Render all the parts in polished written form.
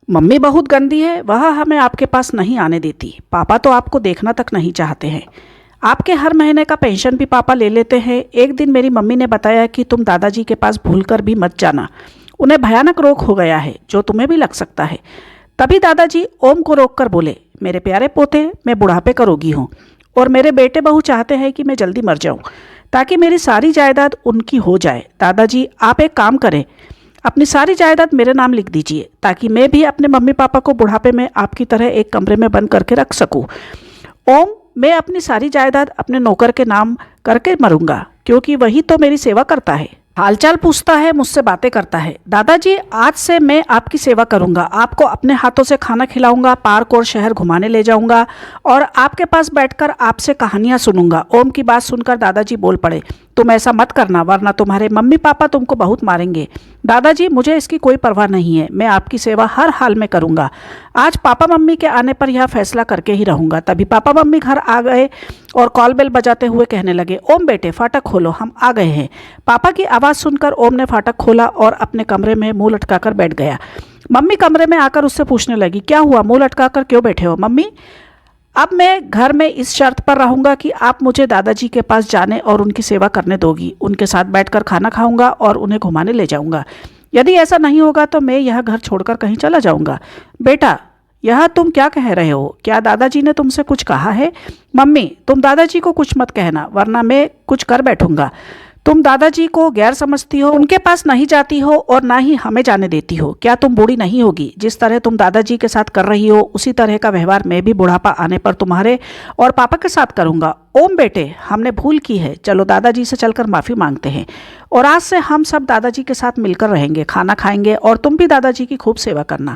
Mummy बहुत गंदी है, वह हमें आपके पास नहीं आने देती। पापा तो आपको देखना तक नहीं चाहते हैं। आपके हर महीने का पेंशन भी पापा ले लेते हैं। एक दिन मेरी मम्मी ने बताया कि तुम दादाजी के पास भूलकर भी मत जाना, उन्हें भयानक रोग हो गया है जो तुम्हें भी लग सकता है। तभी दादाजी ओम को रोककर बोले, मेरे प्यारे पोते, मैं बुढ़ापे का रोगी हूँ और मेरे बेटे बहू चाहते हैं कि मैं जल्दी मर जाऊँ ताकि मेरी सारी जायदाद उनकी हो जाए। दादाजी, आप एक काम करें, अपनी सारी जायदाद मेरे नाम लिख दीजिए ताकि मैं भी अपने मम्मी पापा को बुढ़ापे में आपकी तरह एक कमरे में बंद करके रख सकूं। ओम, मैं अपनी सारी जायदाद अपने नौकर के नाम करके मरूंगा क्योंकि वही तो मेरी सेवा करता है, हालचाल पूछता है, मुझसे बातें करता है। दादाजी, आज से मैं आपकी सेवा करूंगा, आपको अपने हाथों से खाना खिलाऊंगा, पार्क और शहर घुमाने ले जाऊंगा और आपके पास बैठकर आपसे कहानियां सुनूंगा। ओम की बात सुनकर दादाजी बोल पड़े, तुम ऐसा मत करना वरना तुम्हारे मम्मी पापा तुमको बहुत मारेंगे। दादाजी, मुझे इसकी कोई परवाह नहीं है, मैं आपकी सेवा हर हाल में करूंगा। आज पापा मम्मी के आने पर यह फैसला करके ही रहूंगा। तभी पापा मम्मी घर आ गए और कॉल बेल बजाते हुए कहने लगे, ओम बेटे, फाटक खोलो, हम आ गए हैं। पापा की आवाज़ सुनकर ओम ने फाटक खोला और अपने कमरे में मुंह लटकाकर बैठ गया। मम्मी कमरे में आकर उससे पूछने लगी, क्या हुआ, मुंह लटकाकर क्यों बैठे हो? मम्मी, अब मैं घर में इस शर्त पर रहूंगा कि आप मुझे दादाजी के पास जाने और उनकी सेवा करने दोगी, उनके साथ बैठकर खाना खाऊंगा और उन्हें घुमाने ले जाऊंगा। यदि ऐसा नहीं होगा तो मैं यह घर छोड़कर कहीं चला जाऊंगा। बेटा, यह तुम क्या कह रहे हो? क्या दादाजी ने तुमसे कुछ कहा है? मम्मी, तुम दादाजी को कुछ मत कहना वरना मैं कुछ कर बैठूंगा। तुम दादाजी को गैर समझती हो, उनके पास नहीं जाती हो और ना ही हमें जाने देती हो। क्या तुम बूढ़ी नहीं होगी? जिस तरह तुम दादाजी के साथ कर रही हो उसी तरह का व्यवहार मैं भी बुढ़ापा आने पर तुम्हारे और पापा के साथ करूंगा। ओम बेटे, हमने भूल की है, चलो दादाजी से चलकर माफ़ी मांगते हैं और आज से हम सब दादाजी के साथ मिलकर रहेंगे, खाना खाएंगे और तुम भी दादाजी की खूब सेवा करना।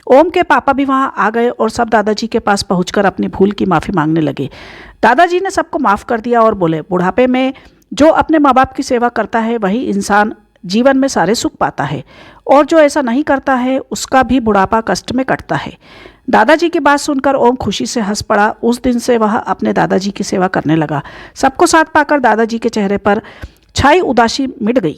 ओम के पापा भी वहाँ आ गए और सब दादाजी के पास पहुंचकर अपनी भूल की माफ़ी मांगने लगे। दादाजी ने सबको माफ़ कर दिया और बोले, बुढ़ापे में जो अपने माँ बाप की सेवा करता है वही इंसान जीवन में सारे सुख पाता है और जो ऐसा नहीं करता है उसका भी बुढ़ापा कष्ट में कटता है। दादाजी की बात सुनकर ओम खुशी से हंस पड़ा। उस दिन से वह अपने दादाजी की सेवा करने लगा। सबको साथ पाकर दादाजी के चेहरे पर छाई उदासी मिट गई।